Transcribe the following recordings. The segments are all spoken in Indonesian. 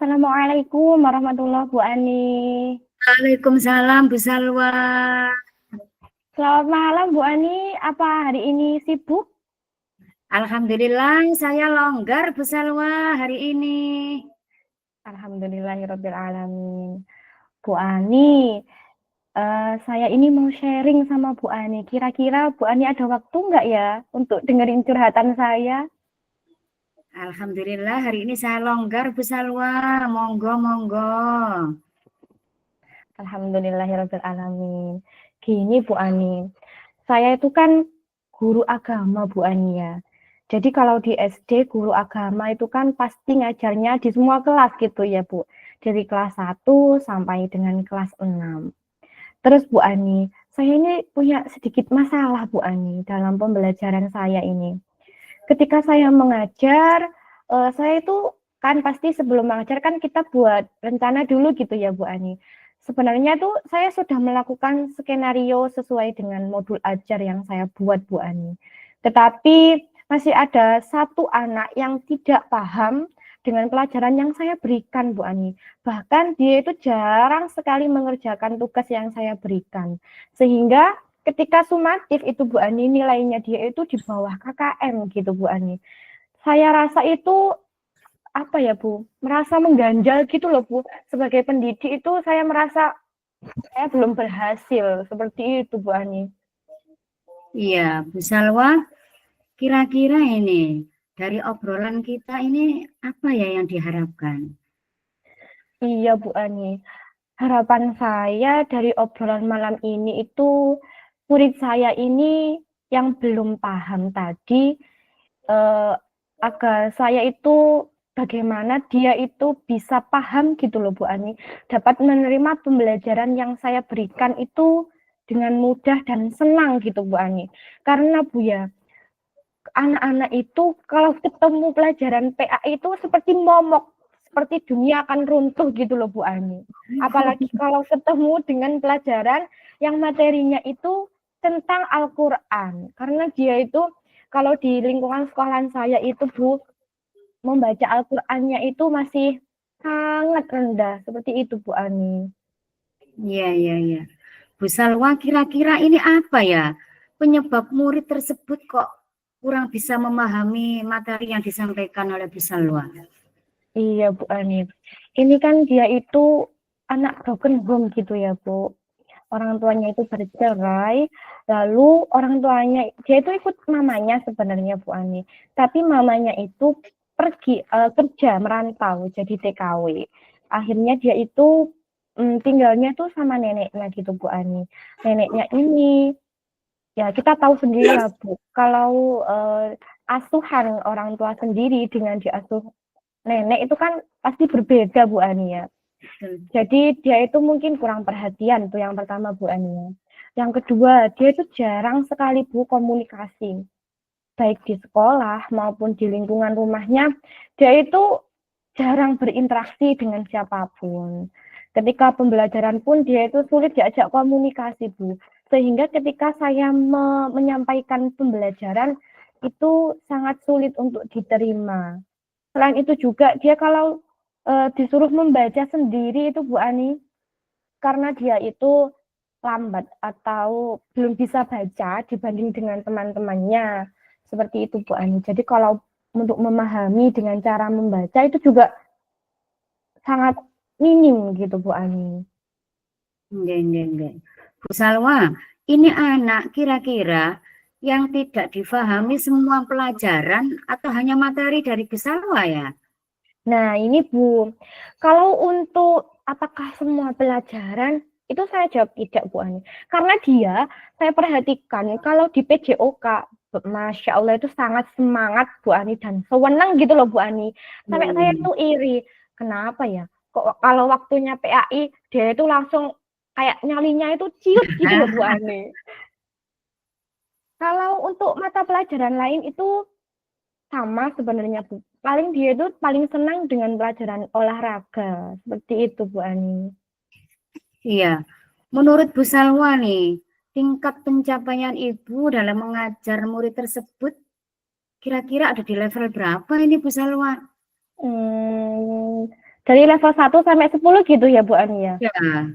Assalamualaikum warahmatullahi Bu Ani. Waalaikumsalam Bu Salwa. Selamat malam Bu Ani. Apa hari ini sibuk? Alhamdulillah saya longgar Bu Salwa hari ini. Alhamdulillahirabbil alamin. Bu Ani, saya ini mau sharing sama Bu Ani. Kira-kira Bu Ani ada waktu nggak ya untuk dengerin curhatan saya? Alhamdulillah hari ini saya longgar Bu Salwa. Monggo monggo. Alhamdulillahirabbil alamin. Gini Bu Ani, saya itu kan guru agama Bu Ani ya. Jadi kalau di SD guru agama itu kan pasti ngajarnya di semua kelas gitu ya Bu. Dari kelas 1 sampai dengan kelas 6. Terus Bu Ani, saya ini punya sedikit masalah Bu Ani dalam pembelajaran saya ini. Ketika saya mengajar, saya itu kan pasti sebelum mengajar kan kita buat rencana dulu gitu ya Bu Ani. Sebenarnya tuh saya sudah melakukan skenario sesuai dengan modul ajar yang saya buat Bu Ani. Tetapi masih ada satu anak yang tidak paham dengan pelajaran yang saya berikan Bu Ani. Bahkan dia itu jarang sekali mengerjakan tugas yang saya berikan. Sehingga ketika sumatif itu Bu Ani, nilainya dia itu di bawah KKM gitu Bu Ani. Saya rasa itu apa ya Bu, merasa mengganjal gitu loh Bu. Sebagai pendidik itu saya merasa saya belum berhasil, seperti itu Bu Ani. Iya Bu Salwa, kira-kira ini dari obrolan kita ini apa ya yang diharapkan? Iya Bu Ani, harapan saya dari obrolan malam ini itu murid saya ini yang belum paham tadi, agar saya itu bagaimana dia itu bisa paham gitu loh Bu Ani, dapat menerima pembelajaran yang saya berikan itu dengan mudah dan senang gitu Bu Ani. Karena Bu ya, anak-anak itu kalau ketemu pelajaran PA itu seperti momok, seperti dunia akan runtuh gitu loh Bu Ani. Apalagi kalau ketemu dengan pelajaran yang materinya itu tentang Al-Quran. Karena dia itu kalau di lingkungan sekolahan saya itu Bu, membaca Al-Qur'annya itu masih sangat rendah, seperti itu Bu Ani. Iya iya iya. Bu Salwa, kira-kira ini apa ya penyebab murid tersebut kok kurang bisa memahami materi yang disampaikan oleh Bu Salwa? Iya Bu Ani. Ini kan dia itu anak broken home gitu ya Bu. Orang tuanya itu bercerai, lalu orang tuanya dia itu ikut mamanya sebenarnya Bu Ani. Tapi mamanya itu pergi kerja merantau jadi TKW. Akhirnya dia itu tinggalnya tuh sama neneknya gitu Bu Ani. Neneknya ini ya kita tahu sendiri lah Bu, kalau asuhan orang tua sendiri dengan diasuh nenek itu kan pasti berbeda Bu Ani ya. Jadi dia itu mungkin kurang perhatian tuh yang pertama Bu Ani ya. Yang kedua, dia itu jarang sekali Bu komunikasi. Baik di sekolah maupun di lingkungan rumahnya, dia itu jarang berinteraksi dengan siapapun. Ketika pembelajaran pun dia itu sulit diajak komunikasi Bu. Sehingga ketika saya menyampaikan pembelajaran itu sangat sulit untuk diterima. Selain itu juga dia kalau disuruh membaca sendiri itu Bu Ani, karena dia itu lambat atau belum bisa baca dibanding dengan teman-temannya. Seperti itu Bu Ani. Jadi kalau untuk memahami dengan cara membaca itu juga sangat minim gitu Bu Ani. Enggak. Bu Salwa, ini anak kira-kira yang tidak difahami semua pelajaran atau hanya materi dari Bu Salwa ya? Nah ini Bu, kalau untuk apakah semua pelajaran itu saya jawab tidak Bu Ani. Karena dia, saya perhatikan kalau di PJOK, Masya Allah itu sangat semangat Bu Ani dan sewenang gitu loh Bu Ani. Sampai saya tuh iri, kenapa ya? Kok kalau waktunya PAI dia itu langsung kayak nyalinya itu ciut gitu loh Bu Ani. Kalau untuk mata pelajaran lain itu sama sebenarnya Bu. Paling dia itu paling senang dengan pelajaran olahraga. Seperti itu Bu Ani. Iya, menurut Bu Salwa nih, tingkat pencapaian Ibu dalam mengajar murid tersebut kira-kira ada di level berapa ini Bu Salwa? Hmm, Dari level 1 sampai 10 gitu ya Bu Ani ya. Ya,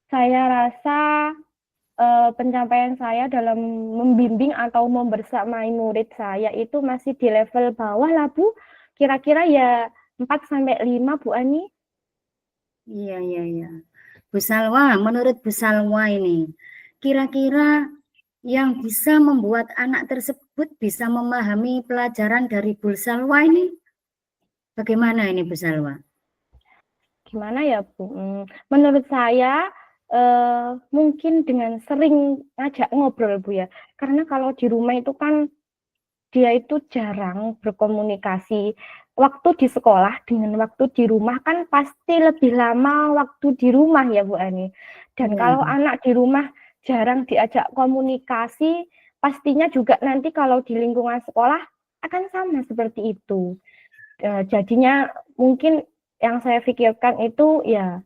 Saya rasa pencapaian saya dalam membimbing atau membersamai murid saya itu masih di level bawah lah Bu. Kira-kira ya 4 sampai 5 Bu Ani. iya, iya, iya. Bu Salwa, menurut Bu Salwa ini, kira-kira yang bisa membuat anak tersebut bisa memahami pelajaran dari Bu Salwa ini, bagaimana ini Bu Salwa? Gimana ya Bu? Menurut saya mungkin dengan sering ngajak ngobrol Bu ya. Karena kalau di rumah itu kan dia itu jarang berkomunikasi. Waktu di sekolah dengan waktu di rumah kan pasti lebih lama waktu di rumah ya Bu Ani. Dan Iya, kalau anak di rumah jarang diajak komunikasi, pastinya juga nanti kalau di lingkungan sekolah akan sama seperti itu. Jadinya mungkin yang saya pikirkan itu ya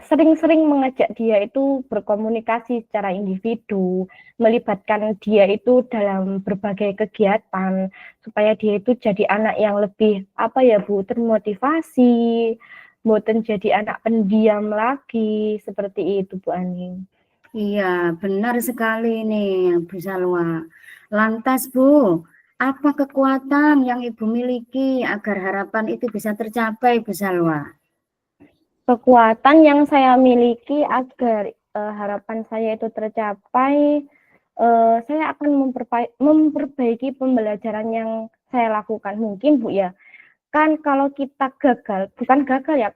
sering-sering mengajak dia itu berkomunikasi secara individu, melibatkan dia itu dalam berbagai kegiatan supaya dia itu jadi anak yang lebih apa ya Bu, termotivasi, bukan jadi anak pendiam lagi seperti itu Bu Ani. iya, benar sekali nih Bu Salwa. Lantas Bu, apa kekuatan yang Ibu miliki agar harapan itu bisa tercapai Bu Salwa? Kekuatan yang saya miliki agar harapan saya itu tercapai, saya akan memperbaiki pembelajaran yang saya lakukan. Mungkin Bu ya, kan kalau kita gagal, bukan gagal ya,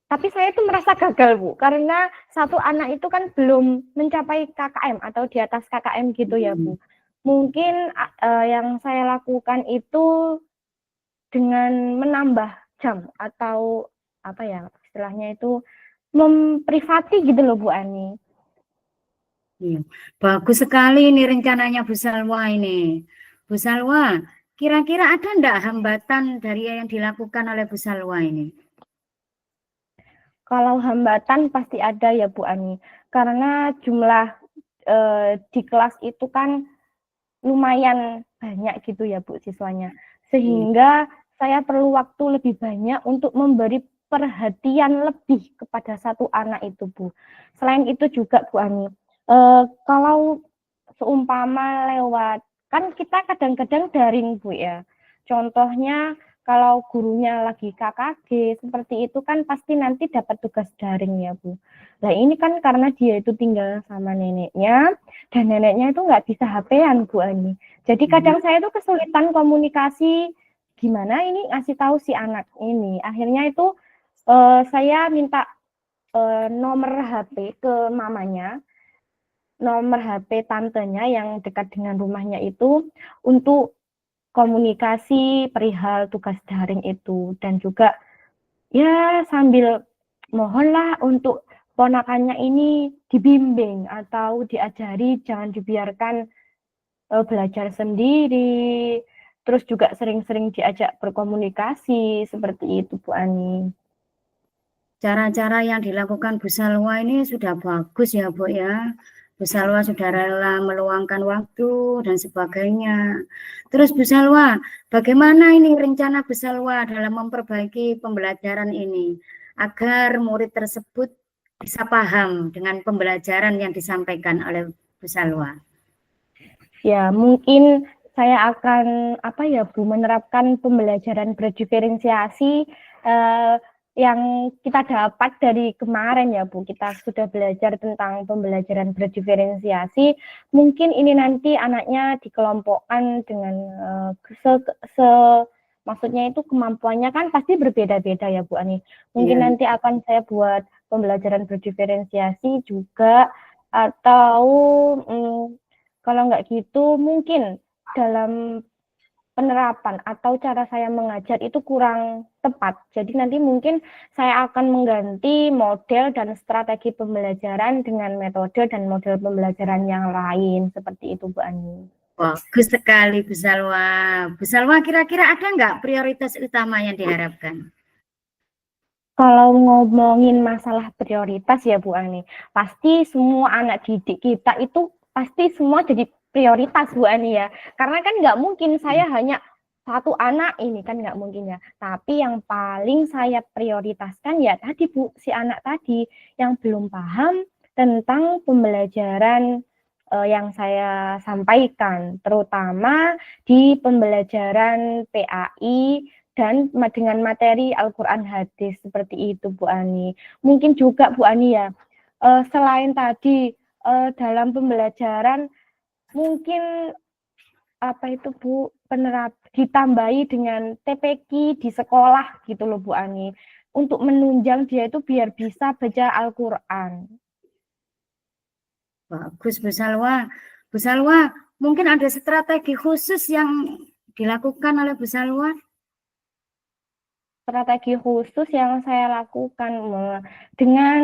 tapi saya itu merasa gagal Bu, karena satu anak itu kan belum mencapai KKM atau di atas KKM gitu ya Bu. Mungkin yang saya lakukan itu dengan menambah jam atau apa ya istilahnya itu memprivati gitu loh Bu Ani. Iya. Bagus sekali ini rencananya Bu Salwa ini. Bu Salwa, kira-kira ada enggak hambatan dari yang dilakukan oleh Bu Salwa ini? Kalau hambatan pasti ada ya Bu Ani, karena jumlah di kelas itu kan lumayan banyak gitu ya Bu siswanya, Iya. sehingga saya perlu waktu lebih banyak untuk memberi perhatian lebih kepada satu anak itu Bu. Selain itu juga Bu Ani, kalau seumpama lewat, kan kita kadang-kadang daring Bu ya, contohnya kalau gurunya lagi KKG seperti itu kan pasti nanti dapat tugas daring ya Bu. Nah ini kan karena dia itu tinggal sama neneknya dan neneknya itu nggak bisa HP-an Bu Ani. Jadi kadang saya itu kesulitan komunikasi gimana ini ngasih tahu si anak ini. Akhirnya itu saya minta nomor HP ke mamanya, nomor HP tantenya yang dekat dengan rumahnya itu untuk komunikasi perihal tugas daring itu, dan juga ya sambil mohonlah untuk ponakannya ini dibimbing atau diajari, jangan dibiarkan belajar sendiri, terus juga sering-sering diajak berkomunikasi seperti itu Bu Ani. Cara-cara yang dilakukan Bu Salwa ini sudah bagus ya Bu ya. Bu Salwa sudah rela meluangkan waktu dan sebagainya. Terus Bu Salwa, bagaimana ini rencana Bu Salwa dalam memperbaiki pembelajaran ini agar murid tersebut bisa paham dengan pembelajaran yang disampaikan oleh Bu Salwa? Ya, mungkin saya akan apa ya Bu menerapkan pembelajaran berdiferensiasi yang kita dapat dari kemarin ya Bu. Kita sudah belajar tentang pembelajaran berdiferensiasi. Mungkin ini nanti anaknya dikelompokkan dengan maksudnya itu kemampuannya kan pasti berbeda-beda ya Bu Ani. Mungkin Iya. nanti akan saya buat pembelajaran berdiferensiasi juga, atau kalau nggak gitu mungkin dalam penerapan atau cara saya mengajar itu kurang tepat. Jadi nanti mungkin saya akan mengganti model dan strategi pembelajaran dengan metode dan model pembelajaran yang lain seperti itu Bu Ani. Bagus sekali Bu Salwa. Bu Salwa, kira-kira ada nggak prioritas utama yang diharapkan? Kalau ngomongin masalah prioritas ya Bu Ani, pasti semua anak didik kita itu pasti semua jadi prioritas Bu Ani ya. Karena kan nggak mungkin saya hanya satu anak ini kan nggak mungkin ya. Tapi yang paling saya prioritaskan ya tadi Bu, si anak tadi yang belum paham tentang pembelajaran yang saya sampaikan, terutama di pembelajaran PAI dan dengan materi Al-Quran hadis seperti itu Bu Ani. Mungkin juga Bu Ani ya, selain tadi dalam pembelajaran mungkin apa itu Bu ditambahi dengan TPQ di sekolah gitu loh Bu Ani untuk menunjang dia itu biar bisa baca Al-Quran. Bagus Bu Salwa. Bu Salwa, mungkin ada strategi khusus yang dilakukan oleh Bu Salwa? Strategi khusus yang saya lakukan dengan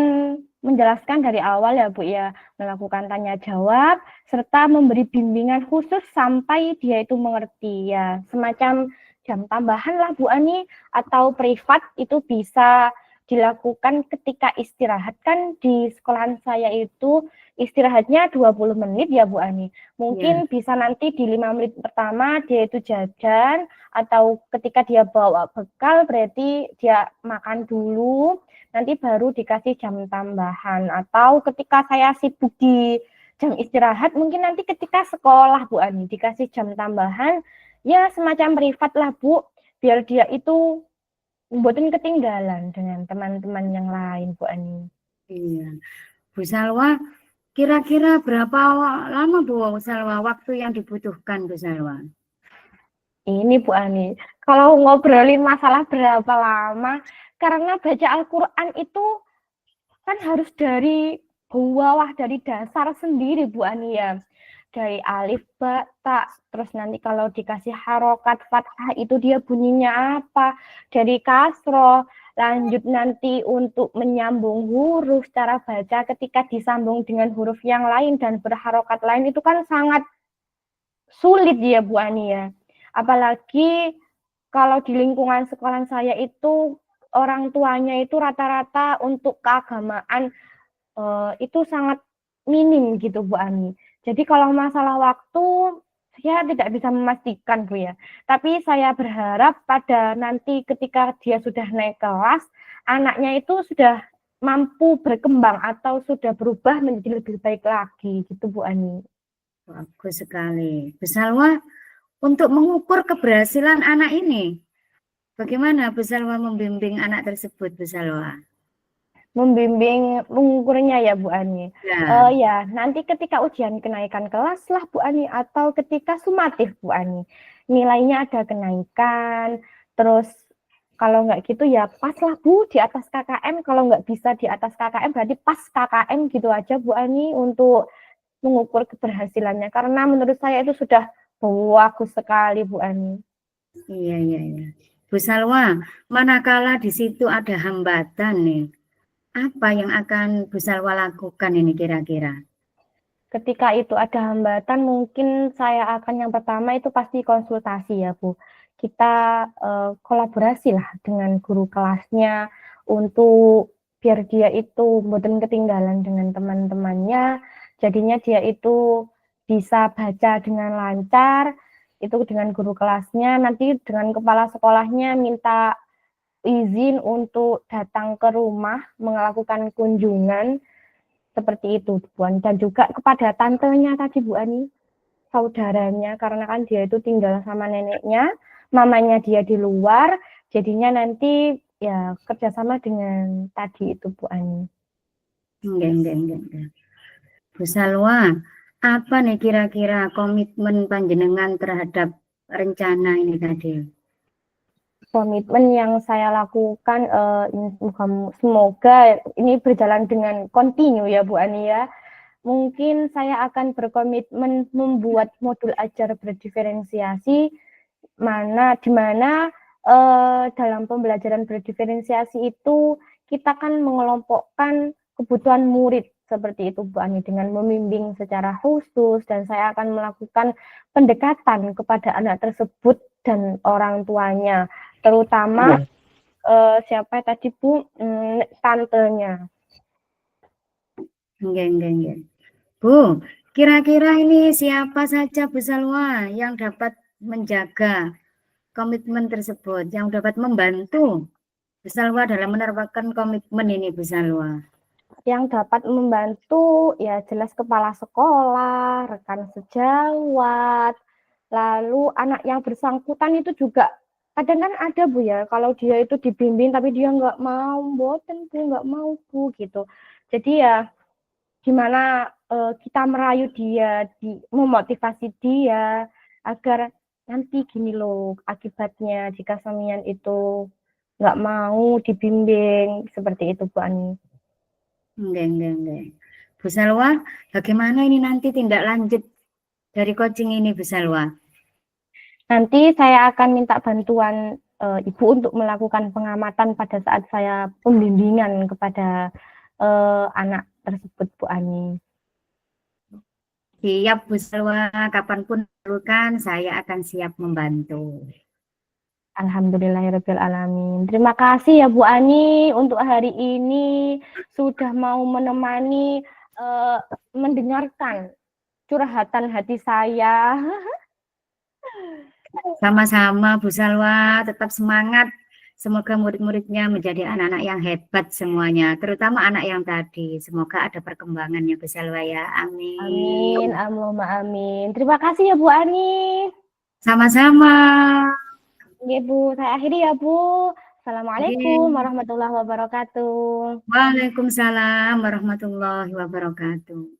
menjelaskan dari awal ya Bu ya, melakukan tanya jawab serta memberi bimbingan khusus sampai dia itu mengerti ya, semacam jam tambahan lah Bu Ani atau privat itu bisa dilakukan ketika istirahat. Kan di sekolahan saya itu istirahatnya 20 menit ya Bu Ani. Mungkin bisa nanti di 5 menit pertama dia itu jajan, atau ketika dia bawa bekal berarti dia makan dulu, nanti baru dikasih jam tambahan. Atau ketika saya sibuk di jam istirahat, mungkin nanti ketika sekolah Bu Ani dikasih jam tambahan, ya semacam privat lah Bu, biar dia itu buatin ketinggalan dengan teman-teman yang lain Bu Ani. Iya. Bu Salwa, kira-kira berapa lama Bu Salwa waktu yang dibutuhkan Bu Salwa? Ini Bu Ani, kalau ngobrolin masalah berapa lama, karena baca Al-Quran itu kan harus dari bawah, dari dasar sendiri Bu Ani ya. Dari alif, ba, ta, terus nanti kalau dikasih harokat, fathah itu dia bunyinya apa, dari kasroh, lanjut nanti untuk menyambung huruf, cara baca ketika disambung dengan huruf yang lain dan berharokat lain itu kan sangat sulit ya Bu Ani ya. Apalagi kalau di lingkungan sekolah saya itu orang tuanya itu rata-rata untuk keagamaan itu sangat minim gitu Bu Ani. Jadi kalau masalah waktu saya tidak bisa memastikan Bu ya. Tapi saya berharap pada nanti ketika dia sudah naik kelas, anaknya itu sudah mampu berkembang atau sudah berubah menjadi lebih baik lagi gitu Bu Ani. Bagus sekali. Bu Salwa, untuk mengukur keberhasilan anak ini, bagaimana Bu Salwa membimbing anak tersebut, Bu Salwa? Membimbing mengukurnya ya Bu Ani. Ya, Ya, nanti ketika ujian kenaikan kelas lah Bu Ani atau ketika sumatif Bu Ani. Nilainya ada kenaikan, terus kalau nggak gitu ya pas lah Bu di atas KKM, kalau nggak bisa di atas KKM berarti pas KKM gitu aja Bu Ani untuk mengukur keberhasilannya. Karena menurut saya itu sudah bagus sekali Bu Ani. iya, iya, iya. Bu Salwa, manakala di situ ada hambatan nih, apa yang akan Bu Salwa lakukan ini kira-kira? Ketika itu ada hambatan, mungkin saya akan yang pertama itu pasti konsultasi ya Bu. Kita kolaborasi lah dengan guru kelasnya untuk biar dia itu bukan ketinggalan dengan teman-temannya. Jadinya dia itu bisa baca dengan lancar, itu dengan guru kelasnya. Nanti dengan kepala sekolahnya minta izin untuk datang ke rumah melakukan kunjungan seperti itu Bu Ani. Dan juga kepada tantenya tadi Bu Ani, saudaranya, karena kan dia itu tinggal sama neneknya, mamanya dia di luar, jadinya nanti ya kerjasama dengan tadi itu Bu Ani. Enggak. Bu Salwa, apa nih kira-kira komitmen panjenengan terhadap rencana ini tadi? Komitmen yang saya lakukan semoga ini berjalan dengan kontinu ya Bu Ani ya. Mungkin saya akan berkomitmen membuat modul ajar berdiferensiasi di mana dalam pembelajaran berdiferensiasi itu kita kan mengelompokkan kebutuhan murid seperti itu Bu Ani dengan membimbing secara khusus, dan saya akan melakukan pendekatan kepada anak tersebut dan orang tuanya, terutama siapa tadi Bu, tantenya. Enggak. Bu, kira-kira ini siapa saja Bu Salwa yang dapat menjaga komitmen tersebut, yang dapat membantu Bu Salwa dalam menerapkan komitmen ini, Bu Salwa? Yang dapat membantu ya jelas kepala sekolah, rekan sejawat, lalu anak yang bersangkutan itu juga kadang kan ada Bu ya, kalau dia itu dibimbing tapi dia nggak mau, boten Bu, nggak mau Bu gitu. Jadi ya gimana kita merayu dia, memotivasi dia agar nanti gini loh akibatnya jika Samian itu nggak mau dibimbing seperti itu Bu Ani. Enggak. Bu Salwa, bagaimana ini nanti tindak lanjut dari coaching ini, Bu Salwa? Nanti saya akan minta bantuan Ibu untuk melakukan pengamatan pada saat saya pembimbingan kepada anak tersebut, Bu Ani. Siap, Bu Salwa. Kapanpun diperlukan, saya akan siap membantu. Alhamdulillahirabbil alamin. Terima kasih ya Bu Ani untuk hari ini sudah mau menemani mendengarkan curhatan hati saya. Sama-sama, Bu Salwa. Tetap semangat. Semoga murid-muridnya menjadi anak-anak yang hebat semuanya, terutama anak yang tadi. Semoga ada perkembangannya, Bu Salwa ya. Amin. Amin, Allahumma amin. Terima kasih ya Bu Ani. Sama-sama. Oke Bu, saya akhiri ya Bu. Assalamualaikum warahmatullahi wabarakatuh. Waalaikumsalam warahmatullahi wabarakatuh.